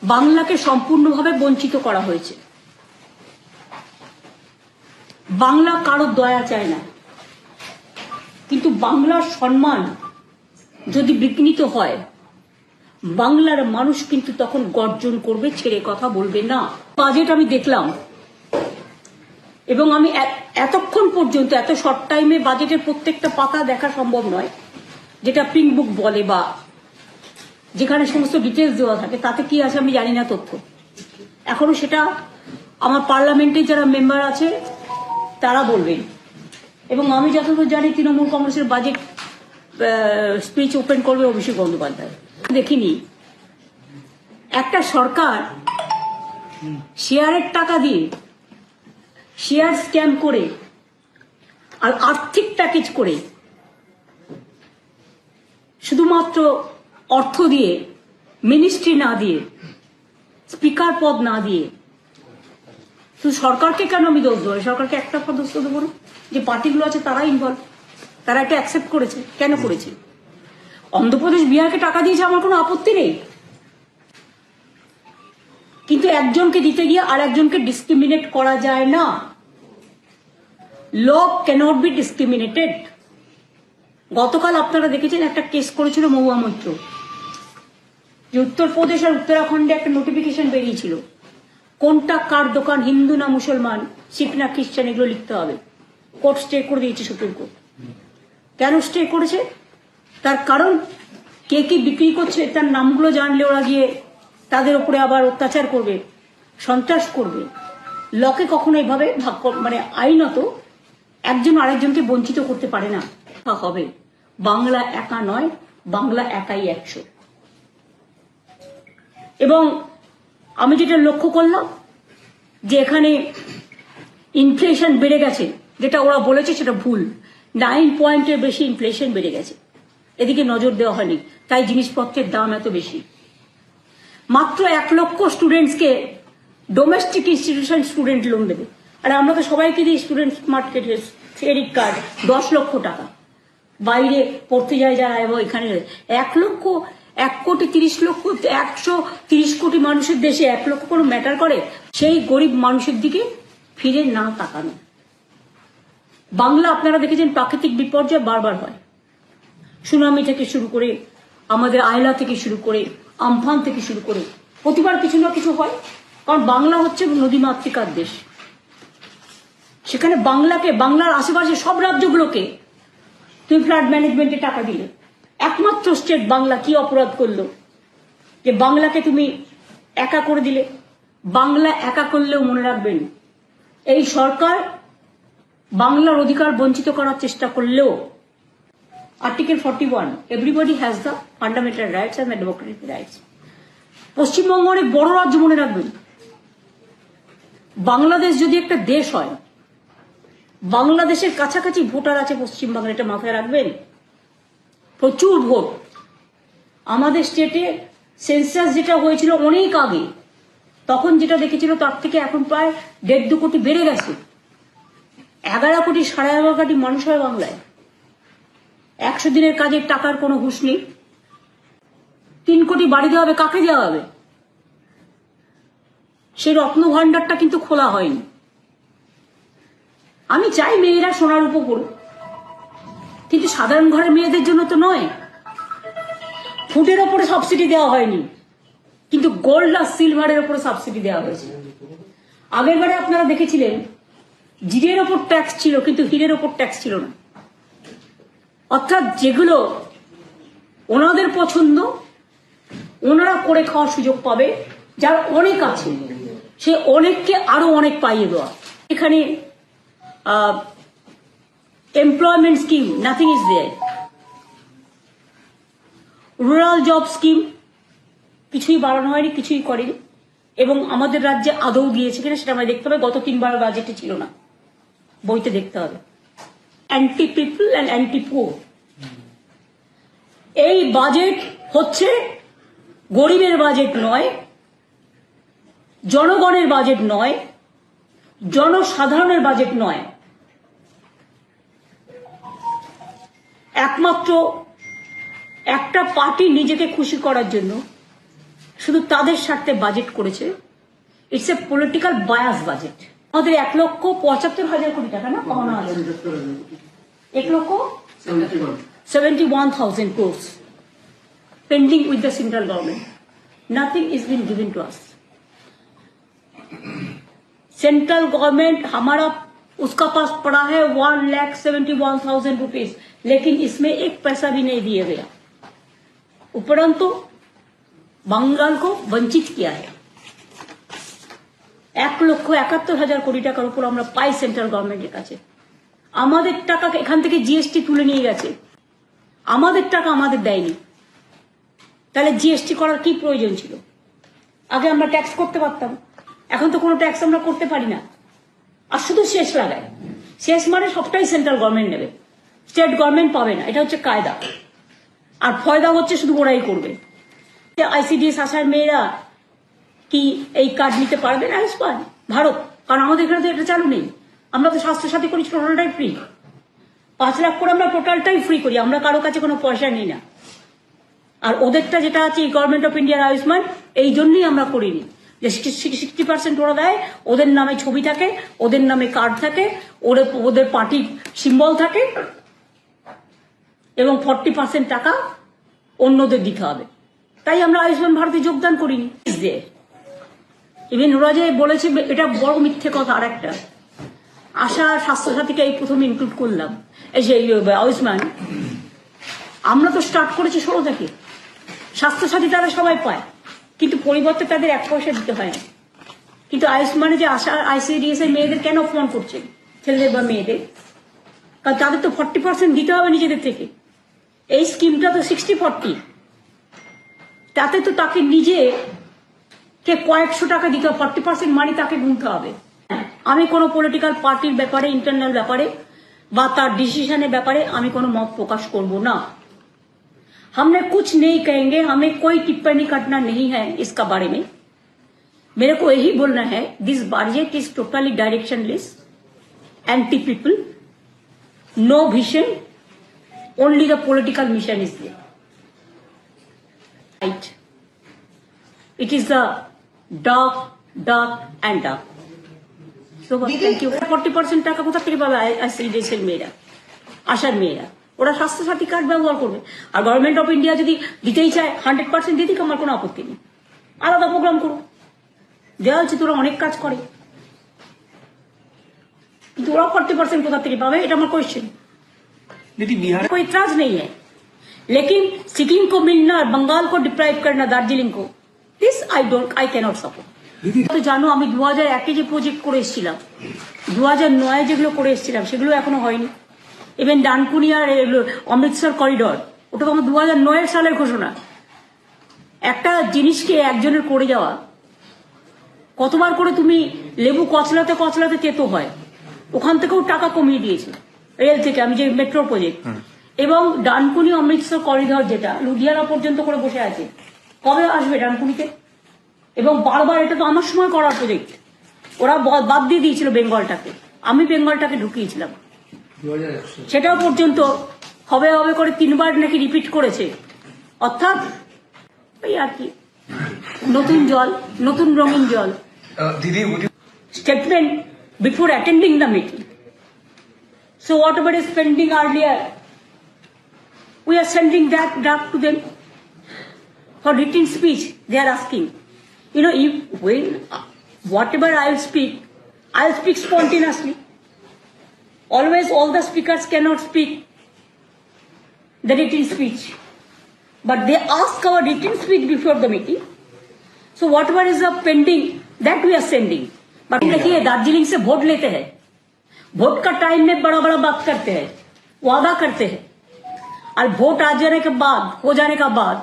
বাংলাকে সম্পূর্ণভাবে বঞ্চিত করা হয়েছে। বাংলা কারো দয়া চায় না, কিন্তু বাংলার সম্মান যদি বিঘ্নিত হয় বাংলার মানুষ কিন্তু তখন গর্জন করবে, ছেড়ে কথা বলবে না। বাজেট আমি দেখলাম এবং আমি এতক্ষণ পর্যন্ত এত শর্ট টাইমে বাজেটের প্রত্যেকটা পাতা দেখা সম্ভব নয়, যেটা প্রিন্ট বুক বলে বা যেখানে সমস্ত ডিটেলস দেওয়া থাকে। তাতে কি আছে আমি জানি না তথ্য, এখনো সেটা আমার পার্লামেন্টে যারা মেম্বার আছে তারা বলবেন। এবং আমি যতদূর জানি তৃণমূল কংগ্রেসের বাজেট স্পিচ ওপেন করবে অভিষেক বন্দ্যোপাধ্যায়। দেখিনি একটা সরকার শেয়ারের টাকা দিয়ে শেয়ার স্ক্যাম করে আর আর্থিক প্যাকেজ করে শুধুমাত্র অর্থ দিয়ে, মিনিস্ট্রি না দিয়ে, স্পিকার পদ না দিয়ে, শুধু সরকারকে কেন আমি দোষ দেবো? সরকারকে একটা দোষ দেবো না, যে পার্টিগুলো আছে তারা ইনভলভ, তারা এটা অ্যাকসেপ্ট করেছে। কেন করেছে? অন্ধ্রপ্রদেশ বিহারকে টাকা দিয়েছে, আমার কোনো আপত্তি নেই, কিন্তু একজনকে দিতে গিয়ে আর একজনকে ডিসক্রিমিনেট করা যায় না। ল ক্যানট বি ডিসক্রিমিনেটেড। গতকাল আপনারা দেখেছেন একটা কেস করেছিল মহুয়া মৈত্র, যে উত্তরপ্রদেশ আর উত্তরাখণ্ডে একটা নোটিফিকেশন বেরিয়েছিল কোনটা কার দোকান, হিন্দু না মুসলমান, শিখ না খ্রিস্টান, এগুলো লিখতে হবে। কোর্ট স্টে করে দিয়েছে, সুপ্রিম কোর্ট। কেন স্টে করেছে? তার কারণ কে কি বিক্রি করছে তার নামগুলো জানলে ওরা গিয়ে তাদের উপরে আবার অত্যাচার করবে, সন্ত্রাস করবে। লকে কখনো এইভাবে মানে আইনত একজন আরেকজনকে বঞ্চিত করতে পারে না। হবে বাংলা একা নয়, বাংলা একাই 100। এবং আমি যেটা লক্ষ্য করলাম যে এখানে ইনফ্লেশন বেড়ে গেছে, যেটা ওরা বলেছে সেটা ভুল। 9 পয়েন্টের বেশি ইনফ্লেশন বেড়ে গেছে, এদিকে নজর দেওয়া হয়নি, তাই জিনিসপত্রের দাম এত বেশি। মাত্র 1 লক্ষ স্টুডেন্টসকে ডোমেস্টিক ইনস্টিটিউশন স্টুডেন্ট লোন দেবে, আর আমরা তো সবাইকে দিই স্টুডেন্ট মার্কেটে ক্রেডিট কার্ড 10 লক্ষ টাকা। বাইরে পড়তে যায় যারা, এবং এখানে 1 লক্ষ, 1,30,00,000, 130 কোটি মানুষের দেশে 1 লক্ষ কোনো ম্যাটার করে? সেই গরিব মানুষের দিকে ফিরে না তাকানো। বাংলা আপনারা দেখেছেন প্রাকৃতিক বিপর্যয় বারবার হয়, সুনামি থেকে শুরু করে, আমাদের আয়লা থেকে শুরু করে, আমফান থেকে শুরু করে, প্রতিবার কিছু না কিছু হয়। কারণ বাংলা হচ্ছে নদীমাতৃকার দেশ। সেখানে বাংলাকে, বাংলার আশেপাশে সব রাজ্যগুলোকে তুমি ফ্লাড ম্যানেজমেন্টে টাকা দিলে, একমাত্র স্টেট বাংলা কি অপরাধ করলো যে বাংলাকে তুমি একা করে দিলে? বাংলা একা করলেও মনে রাখবেন, এই সরকার বাংলার অধিকার বঞ্চিত করার চেষ্টা করলেও article 41, everybody has the fundamental rights and the Democratic rights. Paschimbanga অনেক বড় রাজ্য, মনে রাখবেন। বাংলাদেশ যদি একটা দেশ হয়, বাংলাদেশের কাছাকাছি ভোটার আছে পশ্চিমবাংলা, এটা মাথায় রাখবেন। প্রচুর ভোট। আমাদের স্টেটে সেন্সাস যেটা হয়েছিল অনেক আগে, তখন যেটা দেখেছিল তার থেকে এখন প্রায় 1.5-2 কোটি বেড়ে গেছে। 11 কোটি, 11.5 কোটি মানুষ হয় বাংলায়। 100 দিনের কাজের টাকার কোনো হুঁশ নেই। 3 কোটি বাড়ি দেওয়া হবে, কাকে দেওয়া হবে? সেই রত্ন ভান্ডারটা কিন্তু খোলা হয়নি। আমি চাই মেয়েরা সোনার উপর করুক, কিন্তু সাধারণ ঘরের মেয়েদের জন্য তো নয়। ফুটের ওপরে সাবসিডি দেওয়া হয়নি, কিন্তু গোল্ড আর সিলভারের ওপরে সাবসিডি দেওয়া হয়েছে। আগের বারে আপনারা দেখেছিলেন জিরের ওপর ট্যাক্স ছিল, কিন্তু হীরের ওপর ট্যাক্স ছিল না। অর্থাৎ যেগুলো ওনাদের পছন্দ ওনারা করে খাওয়ার সুযোগ পাবে, যার অনেক আছে সে অনেককে আরো অনেক পাইয়ে দেওয়া। এখানে employment scheme, nothing is there. Rural job scheme কিছুই বাড়ানো হয়নি, কিছুই করেনি। এবং আমাদের রাজ্যে আদৌ দিয়েছে কিনা সেটা আমরা দেখতে হবে। গত 3 বার বাজেটে ছিল না, বইতে দেখতে হবে। Anti people and anti poor. এই বাজেট হচ্ছে গরিবের বাজেট নয়, জনগণের বাজেট নয়, জনসাধারণের বাজেট নয়। একমাত্র একটা পার্টি নিজেকে খুশি করার জন্য শুধু তাদের স্বার্থে বাজেট করেছে। It's a political bias budget. আমাদের 1,75,000 কোটি টাকা না পাওনা আছে, 1,71,000 crores pending with the central government. Nothing is being given to us. Central government हमारा उसका पास पड़ा है 1,71,000 रुपीज, लेकिन इसमें एक पैसा भी नहीं दिया गया। उपरंतु बंगाल को वंचित किया है। 1,71,000 কোটি টাকার উপর আমরা পাই সেন্ট্রাল গভর্নমেন্টের কাছে। আমাদের টাকা এখান থেকে জিএসটি তুলে নিয়ে গেছে, আমাদের টাকা আমাদের দেয়নি। তাহলে জিএসটি করার কি প্রয়োজন ছিল? আগে আমরা ট্যাক্স করতে পারতাম, এখন তো কোনো ট্যাক্স আমরা করতে পারি না। আর শুধু শেষ লাগায়, শেষ মানে সবটাই সেন্ট্রাল গভর্নমেন্ট নেবে, স্টেট গভর্নমেন্ট পাবে না। এটা হচ্ছে কায়দা। আর ফয়দা হচ্ছে শুধু ওরাই করবে। আইসিডিএস আসার মেয়েরা কি এই কার্ড নিতে পারবেন আয়ুষ্মান ভারত? কারণ আমাদের এখানে তো এটা চালু নেই। আমরা তো স্বাস্থ্যসাথী করি টোটালটাই ফ্রি, 5 লাখ করে আমরা টোটালটাই ফ্রি করি, আমরা কারো কাছে কোনো পয়সা নিই না। আর ওদেরটা যেটা আছে গভর্নমেন্ট অফ ইন্ডিয়ার আয়ুষ্মান, এই জন্যই আমরা করিনি যে 60% ওরা দেয়, ওদের নামে ছবি থাকে, ওদের নামে কার্ড থাকে, ওদের পার্টির সিম্বল থাকে, এবং 40% টাকা অন্যদের দিতে হবে। তাই আমরা আয়ুষ্মান ভারতে যোগদান করিনি। ইভেন ওরা যে বলেছে, এটা বড় মিথ্যে কথা। আর একটা, আশা স্বাস্থ্যসাথীকে এই প্রথম ইনক্লুড করলাম, এই যে আয়ুষ্মান আমরা তো স্টার্ট করেছি 16 থেকে। স্বাস্থ্যসাথী তারা সবাই পায়, কিন্তু পরিবর্তে তাদের 1 পয়সা দিতে হয় না। কিন্তু আয়ুষ্মানে যে আশা আইসিডিএস এর মেয়েদের কেন অপমান করছে, ছেলেদের বা মেয়েদের? কারণ তাদের তো 40% দিতে হবে নিজেদের থেকে। এই স্কিমটা তো 60-40, তাতে তো তাকে নিজে কে কয়েকশো টাকা দিতে হবে, 40% মানি তাকে গুনতে হবে। আমি কোনো পলিটিক্যাল পার্টির ব্যাপারে, ইন্টারনাল ব্যাপারে বা তার ডিসিশনের ব্যাপারে আমি কোনো মত প্রকাশ করব না। हमने कुछ नहीं कहेंगे, हमें कोई टिप्पणी करना नहीं है इसका बारे में। मेरे को यही बोलना है, this budget is totally directionless, anti people, no vision, only the political mission is there, right? It is the dark and dark. So thank you। 40% টাকা কোথা থেকে পাবে আইসিডিএসের মেয়েরা, আশার মেয়েরা? ওরা স্বাস্থ্যসাথী কার্ড ব্যবহার করবে। আর গভর্নমেন্ট অফ ইন্ডিয়া যদি দিতেই চায় 100% দিয়ে দিক, আমার কোনো আপত্তি নেই, আলাদা প্রোগ্রাম করো। দেওয়া হচ্ছে, তোরা অনেক কাজ করে, কিন্তু ওরা 40% कोथा থেকে पावे, এটা আমার क्वेश्चन। बिहार कोई इतराज नहीं है, लेकिन सिक्किम को मिलना और बंगाल को डिप्राइव करना, दार्जिलिंग को, दिस आई कैनॉट सपोर्ट। তো জানো, আমি 2001 যে প্রজেক্ট করে এসেছিলাম, 2009 যেগুলো করে এসেছিলাম সেগুলো এখনো হয়নি। ইভেন ডানকুনি আর অমৃতসর করিডর, ওটা তো আমার 2009 সালের ঘোষণা। একটা জিনিসকে একজনের করে যাওয়া, কতবার করে তুমি লেবু কচলাতে কচলাতে তেতো হয়, ওখান থেকেও টাকা কমিয়ে দিয়েছে রেল থেকে। আমি যে মেট্রো প্রজেক্ট এবং ডানকুনি অমৃতসর করিডর, যেটা লুধিয়ানা পর্যন্ত করে বসে আছে, কবে আসবে ডানকুনিতে? এবং বারবার, এটা তো আমার সময় করার প্রজেক্ট, ওরা বাদ দিয়ে দিয়েছিল বেঙ্গলটাকে, আমি বেঙ্গলটাকে ঢুকিয়েছিলাম। সেটাও পর্যন্ত হবে হবে করে 3 বার নাকি রিপিট করেছে। অর্থাৎ ওই আর কি, নতুন জল, নতুন রঙিন জল। Statement before attending the meeting. So whatever is pending earlier, we are sending that draft to them for written speech. They are asking, you know, when whatever I'll speak spontaneously. Always all the speakers cannot speak the written speech, but they ask our written speech before the meeting. So whatever is the pending, that we are sending. But देखिए, दार्जिलिंग से vote लेते हैं, vote का time में बड़ा बड़ा बात करते हैं, वादा करते हैं, और वोट आ जाने के बाद, हो जाने का बाद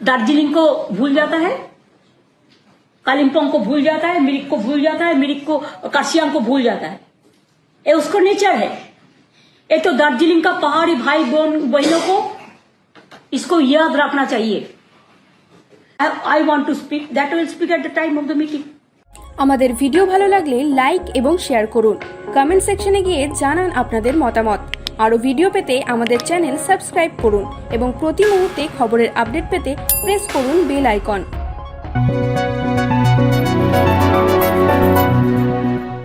दार्जिलिंग को भूल जाता है, कालिम्पोंग को भूल जाता है, मिरिक को भूल जाता है, मिरिक को, कार्शियांग को भूल जाता है। ये उसको नेचर है। ये तो दार्जिलिंग का पहाड़ी भाई बहनों को इसको याद रखना चाहिए। I want to speak, that will speak at the time of the meeting. আমাদের ভিডিও ভালো লাগলে লাইক এবং শেয়ার করুন, কমেন্ট সেকশনে গিয়ে জানান আপনাদের মতামত। আরও ভিডিও পেতে আমাদের চ্যানেল সাবস্ক্রাইব করুন এবং প্রতি মুহূর্তে খবরের আপডেট পেতে প্রেস করুন বেল আইকন। নমস্কার।